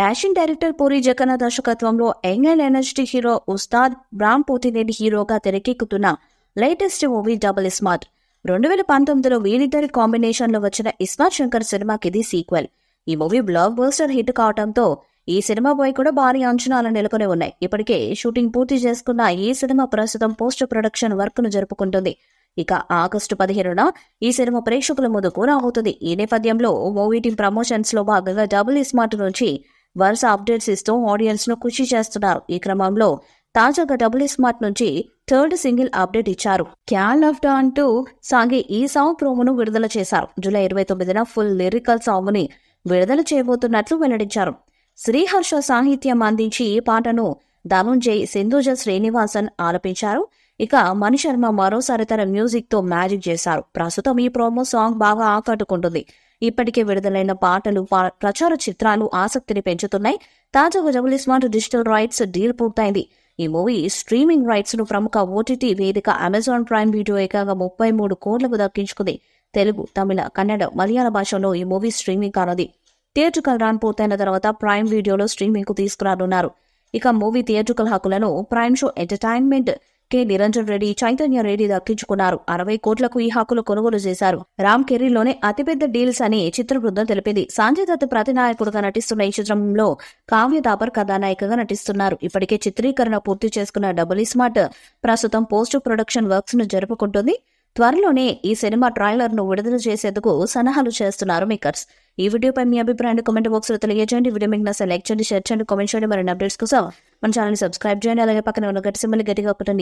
Dashing director Puri Jagannadh దర్శకత్వంలో young and energetic hero Ustad Ram Pothineni హీరోగా తెరకెక్కుతున్న లేటెస్ట్ మూవీ డబుల్ స్మార్ట్. 2019లో వీరిద్దరి కాంబినేషన్ లో వచ్చిన ఇస్మార్ట్ శంకర్ సినిమాకి ఇది సీక్వెల్. ఈ మూవీ బ్లాక్ బస్టర్ హిట్ కావడంతో ఈ సినిమాపై కూడా భారీ అంచనాలు నెలకొని ఉన్నాయి. ఇప్పటికే షూటింగ్ పూర్తి చేసుకున్న ఈ సినిమా ప్రస్తుతం పోస్ట్ ప్రొడక్షన్ వర్క్ ను జరుపుకుంటుంది. ఇక ఆగస్టు 15న ఈ సినిమా ప్రేక్షకుల ముందుకు రాబోతుంది. ఈ నేపథ్యంలో మూవీ టీం ప్రమోషన్స్ లో భాగంగా డబుల్ స్మార్ట్ నుంచి వరుస అప్డేట్స్ ఇస్తూ ఆడియన్స్ ను ఖుషి చేస్తున్నారు. ఈ క్రమంలో తాజాగా డబుల్ స్మార్ట్ నుంచి థర్డ్ సింగిల్ అప్డేట్ ఇచ్చారు. క్యాన్ లవ్ అంటూ సాగే ఈ సాంగ్ ప్రోమోను విడుదల చేశారు. జూలై 29న ఫుల్ లిరికల్ సాంగ్ ని విడుదల చేయబోతున్నట్లు వెల్లడించారు. శ్రీహర్ష సాహిత్యం అందించి ఈ పాటను ధనుంజయ్, సింధుజ శ్రీనివాసన్ ఆలపించారు. ఇక మణి శర్మ మరోసారి తన మ్యూజిక్ తో మ్యాజిక్ చేశారు. ప్రస్తుతం ఈ ప్రోమో సాంగ్ బాగా ఆకట్టుకుంటుంది. ఇప్పటికే విడుదలైన పాటలు, ప్రచార చిత్రాలు ఆసక్తిని పెంచుతున్నాయి. తాజాగా double smart digital rights deal పూర్తయింది. ఈ మూవీ స్ట్రీమింగ్ రైట్స్ ను ప్రముఖ ఓటీటీ వేదిక అమెజాన్ ప్రైమ్ వీడియో ఏకంగా 33 కోట్లకు దక్కించుకుంది. తెలుగు, తమిళ, కన్నడ, మలయాళ భాషలో ఈ మూవీ స్ట్రీమింగ్ కానుంది. థియేట్రికల్ రన్ పూర్తయిన తర్వాత ప్రైమ్ వీడియోలో స్ట్రీమింగ్ కు తీసుకురానున్నారు. ఇక మూవీ థియేట్రికల్ హక్కులను prime show entertainment K Niranjan Reddy, Chaitanya Reddy దక్కించుకున్నారు. 60 కోట్లకు ఈ హక్కులు కొనుగోలు చేశారు. రామ్ కెరీర్లోనే అతిపెద్ద డీల్స్ అని చిత్ర బృందం తెలిపింది. సంజయ్ దత్ ప్రతినాయకుడుగా నటిస్తున్న ఈ చిత్రంలో కావ్య తాపర్ కథానాయికగా నటిస్తున్నారు. ఇప్పటికే చిత్రీకరణ పూర్తి చేసుకున్న డబుల్ స్మార్ట్ ప్రస్తుతం పోస్ట్ ప్రొడక్షన్ వర్క్స్ ను జరుపుకుంటుంది. త్వరలోనే ఈ సినిమా ట్రైలర్ ను విడుదల చేసేందుకు సన్నాహాలు చేస్తున్నారు మేకర్స్. ఈ వీడియోపై మీ అభిప్రాయాన్ని కామెంట్ బాక్స్ లో తెలియజేయండి. వీడియో మీకు నచ్చితే లైక్ చేయండి, షేర్ చేయండి, కామెంట్ చేయండి. మరిన్ని అప్డేట్స్ కోసం మన ఛానల్ ని సబ్స్క్రైబ్ చేయండి. అలాగే పక్కన ఉన్న గట్టి సింబల్ గట్టిగా కొట్టండి.